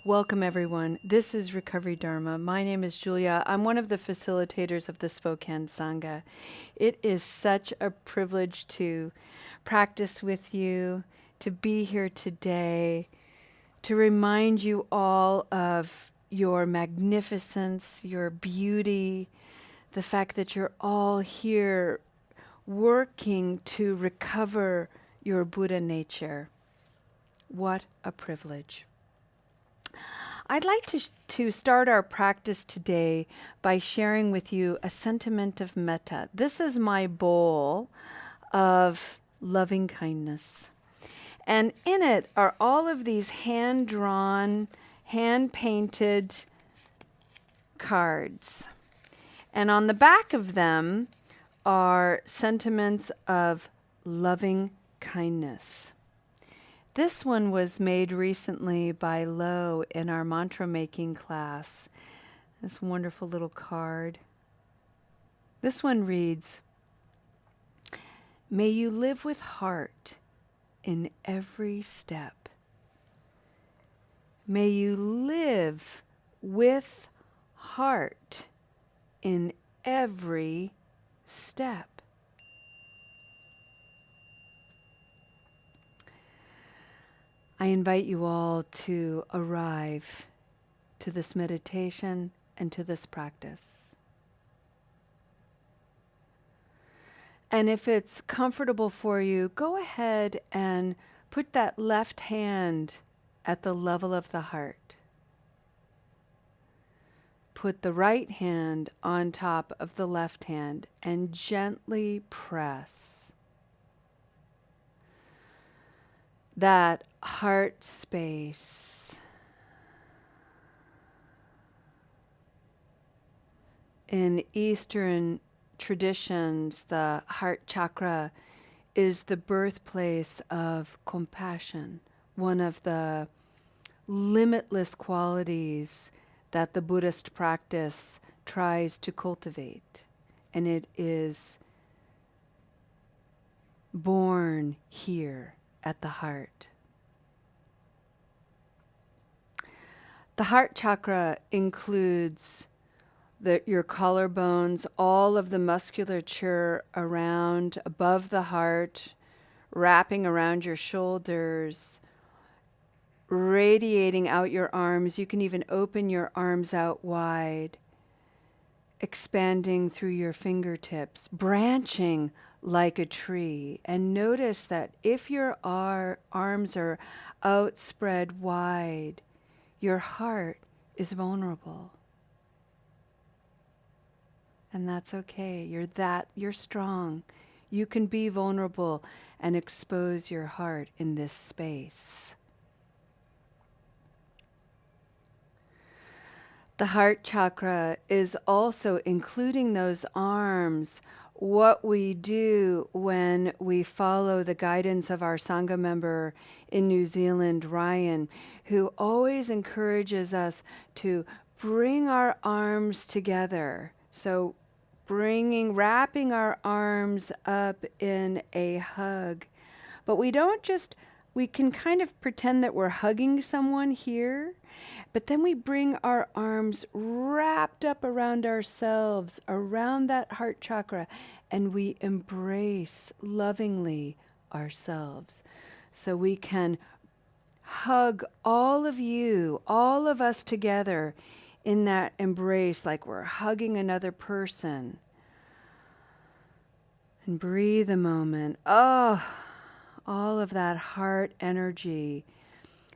Welcome, everyone. This is Recovery Dharma. My name is Julia. I'm one of the facilitators of the Spokane Sangha. It is such a privilege to practice with you, to be here today, to remind you all of your magnificence, your beauty, the fact that you're all here working to recover your Buddha nature. What a privilege. I'd like to start our practice today by sharing with you a sentiment of metta. This is my bowl of loving kindness. And in it are all of these hand-drawn, hand-painted cards. And on the back of them are sentiments of loving kindness. This one was made recently by Lo in our mantra making class. This wonderful little card. This one reads, "May you live with heart in every step. May you live with heart in every step." I invite you all to arrive to this meditation and to this practice. And if it's comfortable for you, go ahead and put that left hand at the level of the heart. Put the right hand on top of the left hand and gently press that heart space. In Eastern traditions, the Heart Chakra is the birthplace of compassion, one of the limitless qualities that the Buddhist practice tries to cultivate. And it is born here at the heart. The heart chakra includes your collarbones, all of the musculature around, above the heart, wrapping around your shoulders, radiating out your arms. You can even open your arms out wide, expanding through your fingertips, branching like a tree. And notice that if your arms are outspread wide, your heart is vulnerable. And that's okay. You're strong. You can be vulnerable and expose your heart in this space. The heart chakra is also including those arms, what we do when we follow the guidance of our Sangha member in New Zealand, Ryan, who always encourages us to bring our arms together. So wrapping our arms up in a hug. But we can kind of pretend that we're hugging someone here, but then we bring our arms wrapped up around ourselves, around that heart chakra, and we embrace lovingly ourselves. So we can hug all of you, all of us together in that embrace like we're hugging another person. And breathe a moment. Oh, all of that heart energy.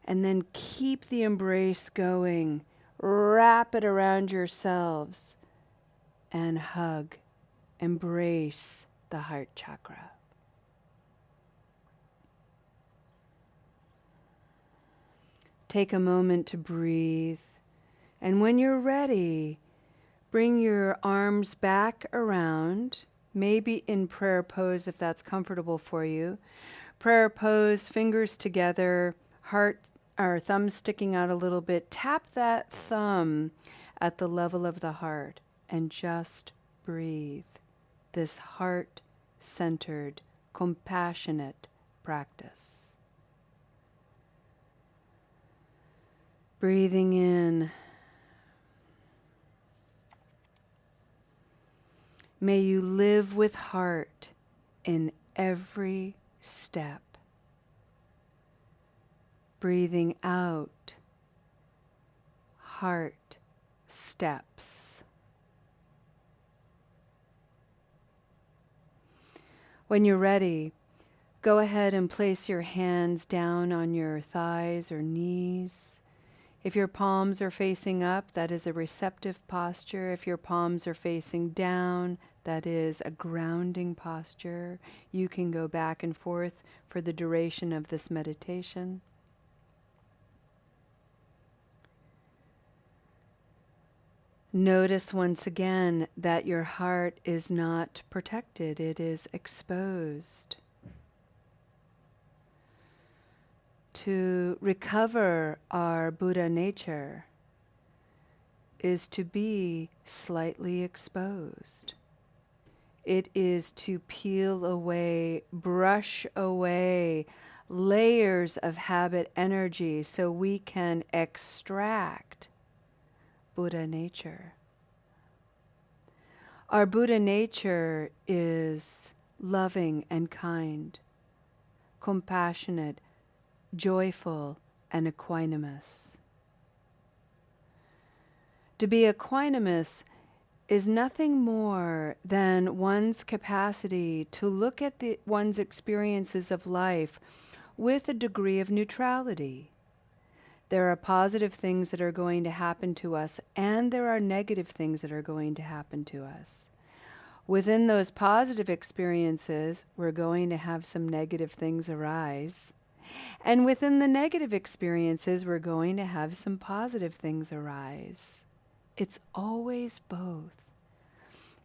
And then keep the embrace going. Wrap it around yourselves and hug. Embrace the heart chakra. Take a moment to breathe. And when you're ready, bring your arms back around, maybe in prayer pose if that's comfortable for you. Prayer pose, fingers together, heart or thumb sticking out a little bit. Tap that thumb at the level of the heart and just breathe. This heart-centered, compassionate practice. Breathing in. May you live with heart in every step. Breathing out. Heart steps. When you're ready, go ahead and place your hands down on your thighs or knees. If your palms are facing up, that is a receptive posture. If your palms are facing down, that is a grounding posture. You can go back and forth for the duration of this meditation. Notice once again that your heart is not protected, it is exposed. To recover our Buddha nature is to be slightly exposed. It is to peel away, brush away layers of habit energy so we can extract Buddha nature. Our Buddha nature is loving and kind, compassionate, joyful, and equanimous. To be equanimous is nothing more than one's capacity to look at one's experiences of life with a degree of neutrality. There are positive things that are going to happen to us, and there are negative things that are going to happen to us. Within those positive experiences, we're going to have some negative things arise. And within the negative experiences, we're going to have some positive things arise. It's always both.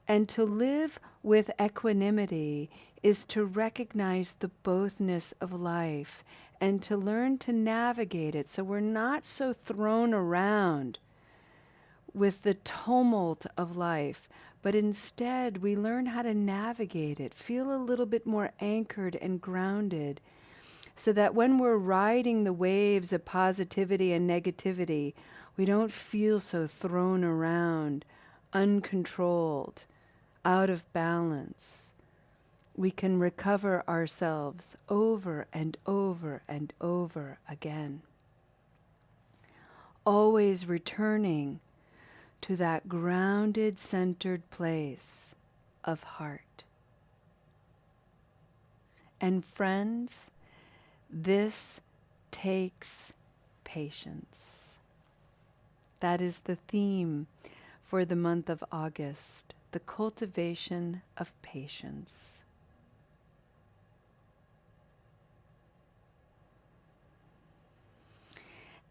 And to live with equanimity is to recognize the bothness of life and to learn to navigate it so we're not so thrown around with the tumult of life, but instead we learn how to navigate it, feel a little bit more anchored and grounded, so that when we're riding the waves of positivity and negativity, we don't feel so thrown around, uncontrolled, out of balance. We can recover ourselves over and over and over again. Always returning to that grounded, centered place of heart. And friends, this takes patience. That is the theme for the month of August, the cultivation of patience.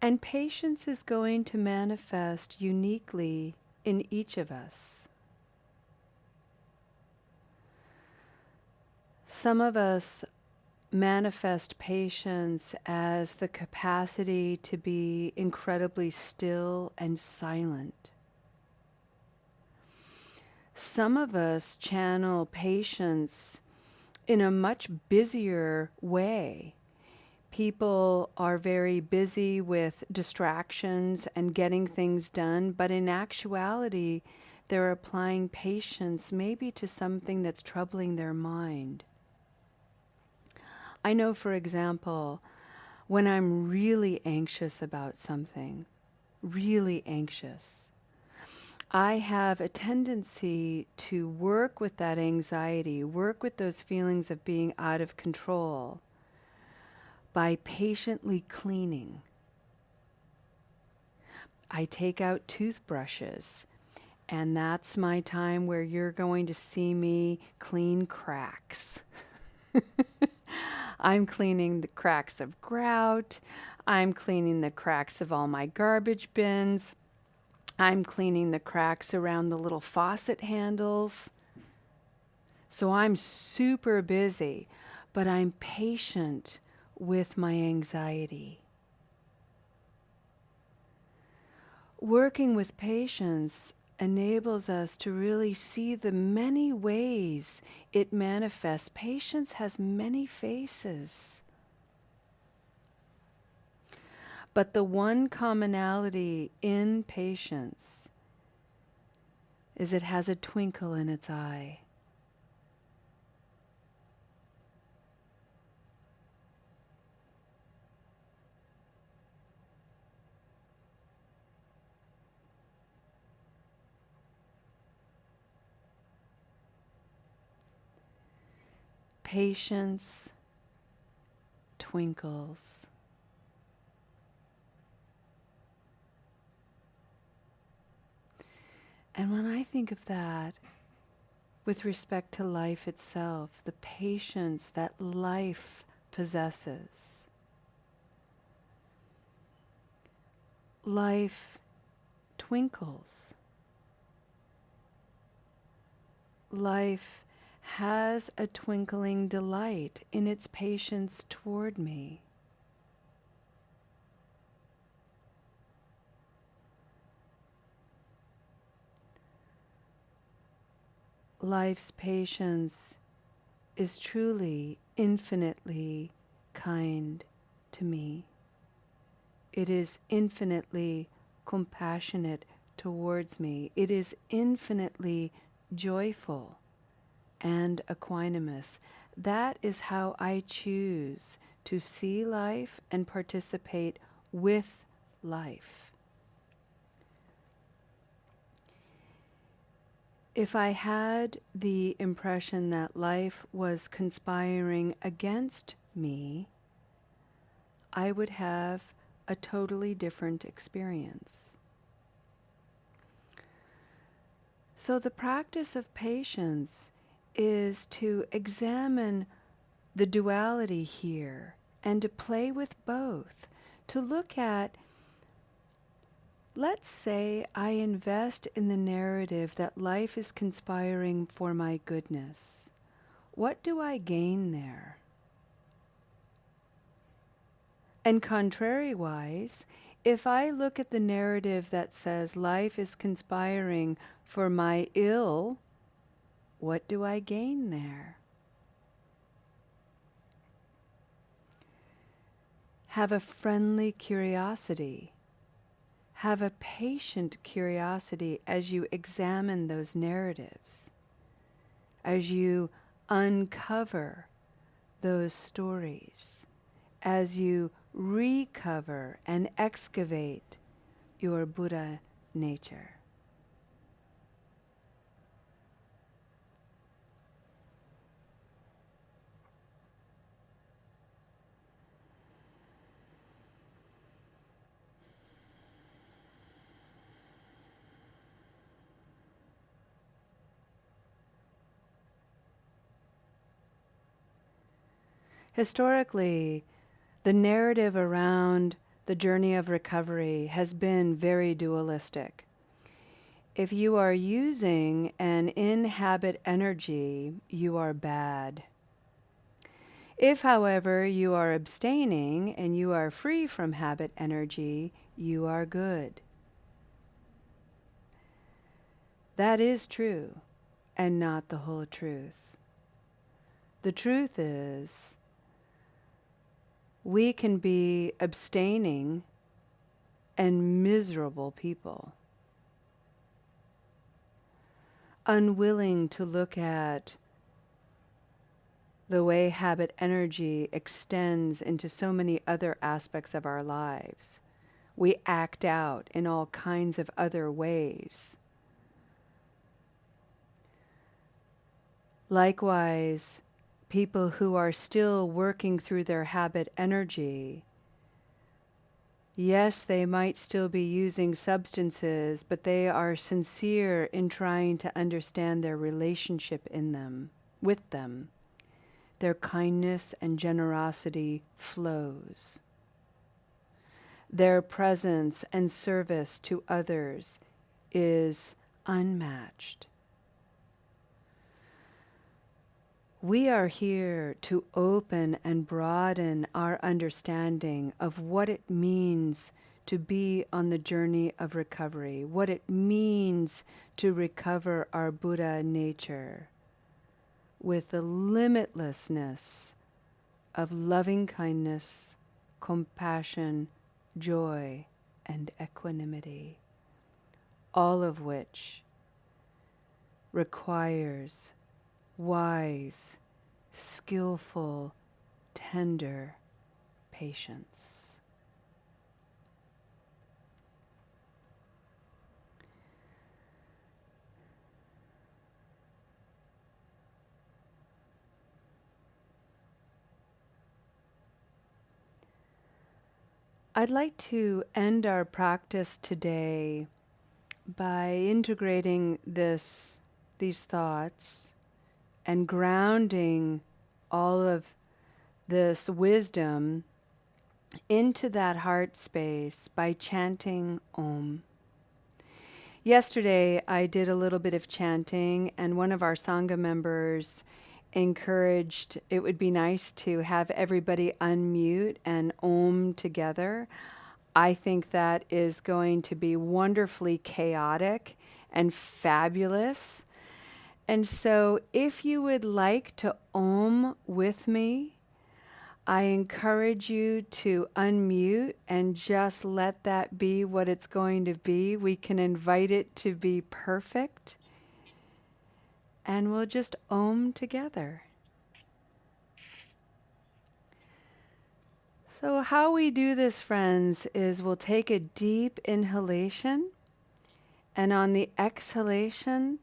And patience is going to manifest uniquely in each of us. Some of us manifest patience as the capacity to be incredibly still and silent. Some of us channel patience in a much busier way. People are very busy with distractions and getting things done, but in actuality, they're applying patience maybe to something that's troubling their mind. I know, for example, when I'm really anxious about something, really anxious, I have a tendency to work with that anxiety, work with those feelings of being out of control by patiently cleaning. I take out toothbrushes, and that's my time where you're going to see me clean cracks. I'm cleaning the cracks of grout. I'm cleaning the cracks of all my garbage bins. I'm cleaning the cracks around the little faucet handles. So I'm super busy, but I'm patient with my anxiety. Working with patience enables us to really see the many ways it manifests. Patience has many faces. But the one commonality in patience is it has a twinkle in its eye. Patience twinkles. And when I think of that, with respect to life itself, the patience that life possesses, life twinkles. Life has a twinkling delight in its patience toward me. Life's patience is truly infinitely kind to me. It is infinitely compassionate towards me. It is infinitely joyful and equanimous. That is how I choose to see life and participate with life. If I had the impression that life was conspiring against me, I would have a totally different experience. So the practice of patience is to examine the duality here and to play with both, to look at, let's say I invest in the narrative that life is conspiring for my goodness. What do I gain there? And contrariwise, if I look at the narrative that says life is conspiring for my ill, what do I gain there? Have a friendly curiosity. Have a patient curiosity as you examine those narratives, as you uncover those stories, as you recover and excavate your Buddha nature. Historically, the narrative around the journey of recovery has been very dualistic. If you are using an in-habit energy, you are bad. If, however, you are abstaining and you are free from habit energy, you are good. That is true, and not the whole truth. The truth is, we can be abstaining and miserable people, unwilling to look at the way habit energy extends into so many other aspects of our lives. We act out in all kinds of other ways. Likewise, people who are still working through their habit energy, yes, they might still be using substances, but they are sincere in trying to understand their relationship with them. Their kindness and generosity flows. Their presence and service to others is unmatched. We are here to open and broaden our understanding of what it means to be on the journey of recovery, what it means to recover our Buddha nature with the limitlessness of loving kindness, compassion, joy, and equanimity, all of which requires wise, skillful, tender patience. I'd like to end our practice today by integrating these thoughts and grounding all of this wisdom into that heart space by chanting Om. Yesterday, I did a little bit of chanting, and one of our Sangha members encouraged it would be nice to have everybody unmute and Om together. I think that is going to be wonderfully chaotic and fabulous. And so, if you would like to Om with me, I encourage you to unmute and just let that be what it's going to be. We can invite it to be perfect, and we'll just Om together. So how we do this, friends, is we'll take a deep inhalation, and on the exhalation,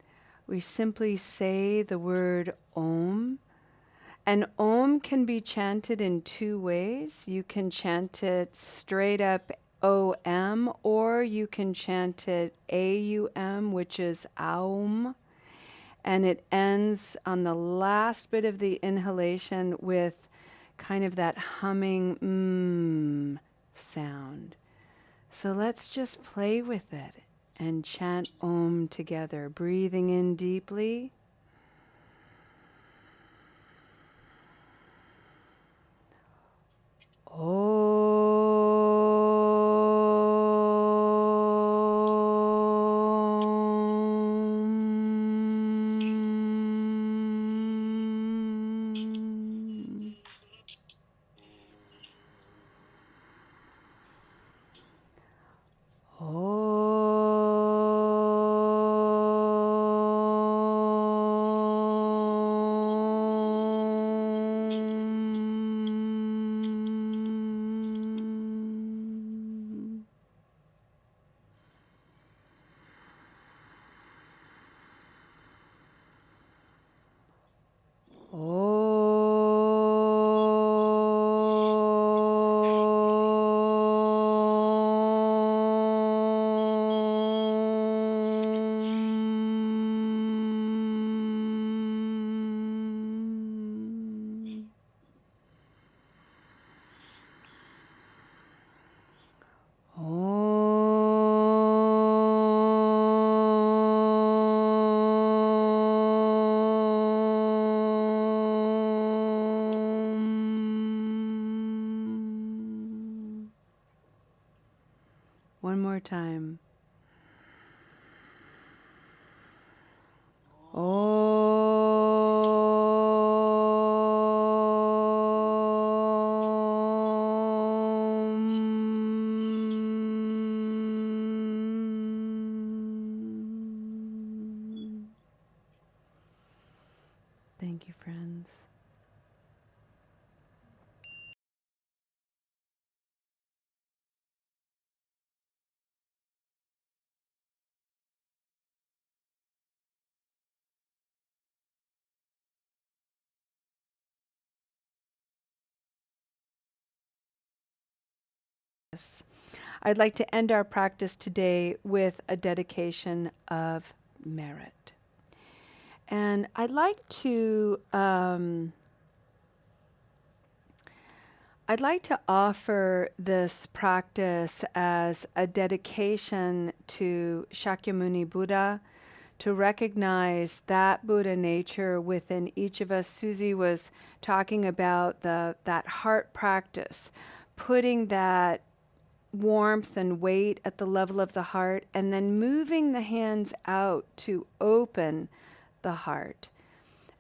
we simply say the word Om. And Om can be chanted in two ways. You can chant it straight up OM, or you can chant it AUM, which is Aum. And it ends on the last bit of the inhalation with kind of that humming sound. So let's just play with it and chant Om together, breathing in deeply. One more time. Thank you, friends. I'd like to end our practice today with a dedication of merit. And I'd like to offer this practice as a dedication to Shakyamuni Buddha, to recognize that Buddha nature within each of us. Susie was talking about that heart practice, putting that warmth and weight at the level of the heart, and then moving the hands out to open the heart.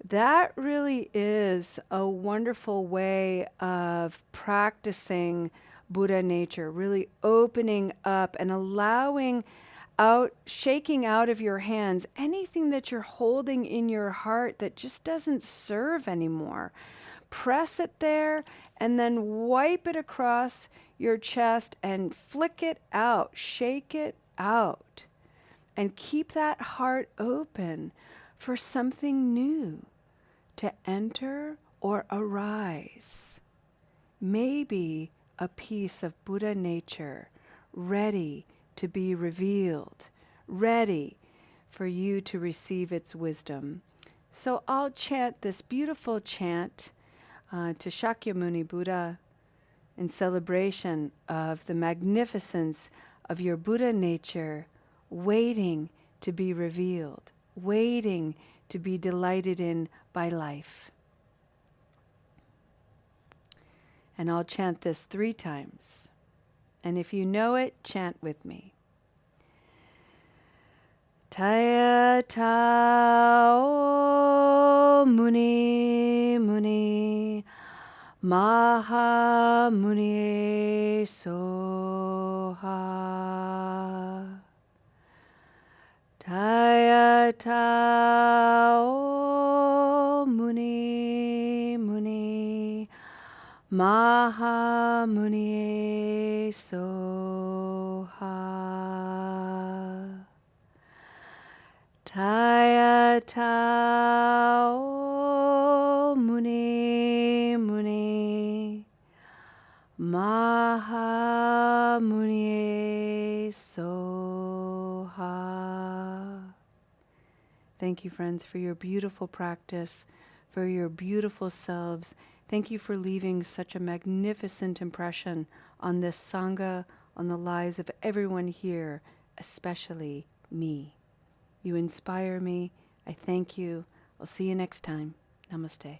That really is a wonderful way of practicing Buddha nature, really opening up and allowing out, shaking out of your hands anything that you're holding in your heart that just doesn't serve anymore. Press it there and then wipe it across your chest and flick it out, shake it out, and keep that heart open for something new to enter or arise. Maybe a piece of Buddha nature ready to be revealed, ready for you to receive its wisdom. So I'll chant this beautiful chant to Shakyamuni Buddha in celebration of the magnificence of your Buddha nature waiting to be revealed, waiting to be delighted in by life. And I'll chant this 3 times. And if you know it, chant with me. Taya Tao Muni Muni Maha Muni Soha. Taya Tao Muni Muni Maha Muni Soha. Taya Tao Muni Muni Maha Muni Soha. Thank you, friends, for your beautiful practice, for your beautiful selves. Thank you for leaving such a magnificent impression on this Sangha, on the lives of everyone here, especially me. You inspire me. I thank you. I'll see you next time. Namaste.